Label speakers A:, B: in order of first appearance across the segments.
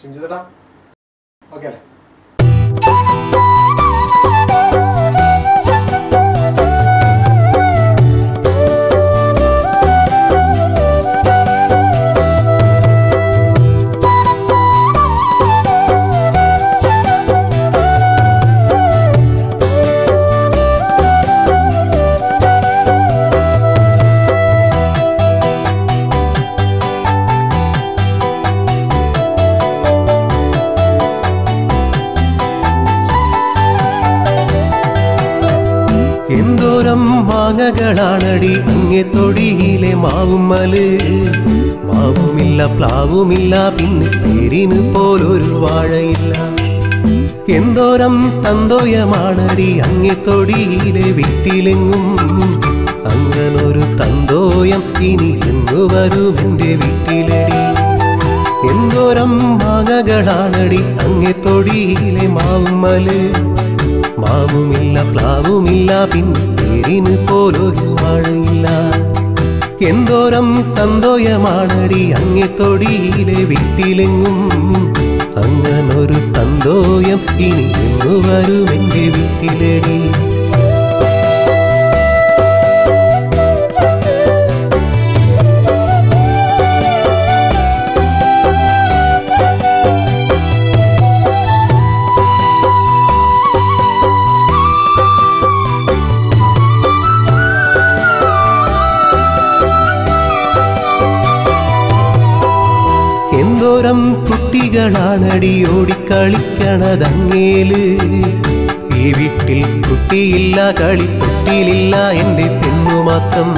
A: ഷിംജിതേട്ടാ okay അല്ലേ?
B: എന്തോരം മാങ്ങകളാണടി അങ്ങേ തൊടിയിലെ മാവുമ്മല്. മാവുമില്ല പ്ലാവുമില്ല പിന്നെ പേരിന് പോലൊരു വാഴയില്ല. എന്തോരം തന്തോയമാണടി അങ്ങേ തൊടിയിലെ വീട്ടിലെങ്ങും. അങ്ങനൊരു തന്തോയം ഇനി എന്നു വരും എൻ്റെ വീട്ടിലടി. എന്തോരം മാങ്ങകളാണടി അങ്ങേ തൊടിയിലെ മാവുമ്മല്. മാവുമില്ല പ്ലാവുമില്ല പിന്നെ പേരിന് പോലൊരു വാഴയില്ല. എന്തോരം തന്തോയമാണടി അങ്ങേ തൊടിയിലെ വീട്ടിലെങ്ങും. അങ്ങനൊരു തന്തോയം ഇനി എന്നു വരും എൻ്റെ വീട്ടിലടി. എന്തോരം കുട്ടികളാണടി ഓടിക്കളിക്കണതങ്ങേല്. ഈ വീട്ടിൽ കുട്ടിയില്ല കളിത്തൊട്ടിലില്ല എൻ്റെ പെണ്ണു മാത്രം.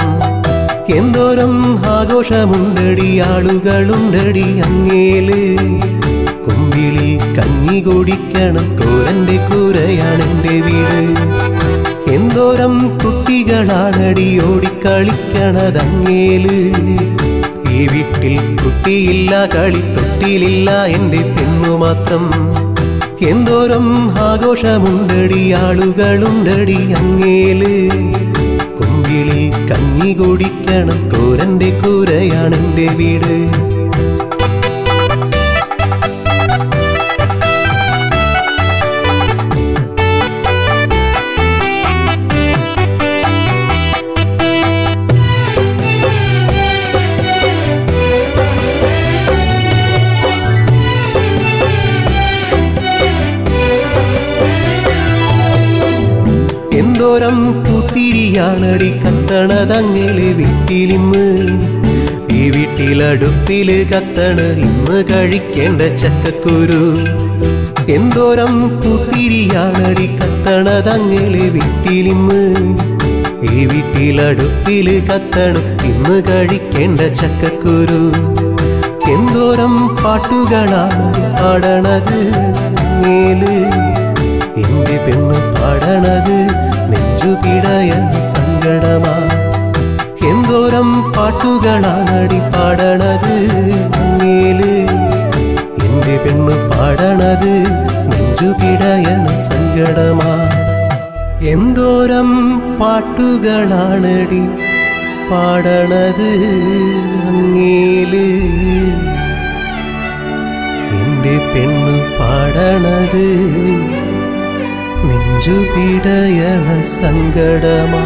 B: എന്തോരം ആഘോഷമുണ്ടടി ആളുകളുണ്ടടി അങ്ങേല്. കുമ്പിളിൽ കഞ്ഞി കുടിക്കണം കോരൻ്റെ കൂരയാണെൻ്റെ വീട്. എന്തോരം കുട്ടികളാണടി ഓടിക്കളിക്കണതങ്ങേല്. ഈ വീട്ടിൽ കുട്ടിയില്ല കളിത്തൊട്ടിലില്ല എൻ്റെ പെണ്ണു മാത്രം. എന്തോരം ആഘോഷമുണ്ടടി ആളുകളുണ്ടടി അങ്ങേല്. കുമ്പിളിൽ കഞ്ഞി കുടിക്കണം കോരൻ്റെ കൂരയാണെൻ്റെ വീട്. എന്തോരം പൂത്തിരിയാണടി കത്തണതങ്ങലെ വീട്ടിലിന്ന്. ഈ വീട്ടിലടുപ്പില് കത്തണ ഇന്ന് കഴിക്കേണ്ട ചക്കക്കുരു. എന്തോരം പൂത്തിരിയാണടി കത്തണതങ്ങലെ വീട്ടിലിന്ന്. ഈ വീട്ടിലടുപ്പില് കത്തണ ഇന്ന് കഴിക്കേണ്ട ചക്കക്കുരു. എന്തോരം പാട്ടുകളാണ് പാടണത് അങ്ങേല്. എൻ്റെ പെണ്ണ് പാടണത് നെഞ്ചു പിടയണ സങ്കടമാ. എന്തോരം പാട്ടുകളാണടി പാടണത് അങ്ങേല്. എൻ്റെ പെണ്ണ് പാടണത് നെഞ്ചു പിടയണ സങ്കടമാ. എന്തോരം പാട്ടുകളാണടി പാടണത് അങ്ങേല്. എൻ്റെ പെണ്ണ് പാടണത് നെഞ്ചു പിടയണ സങ്കടമാ.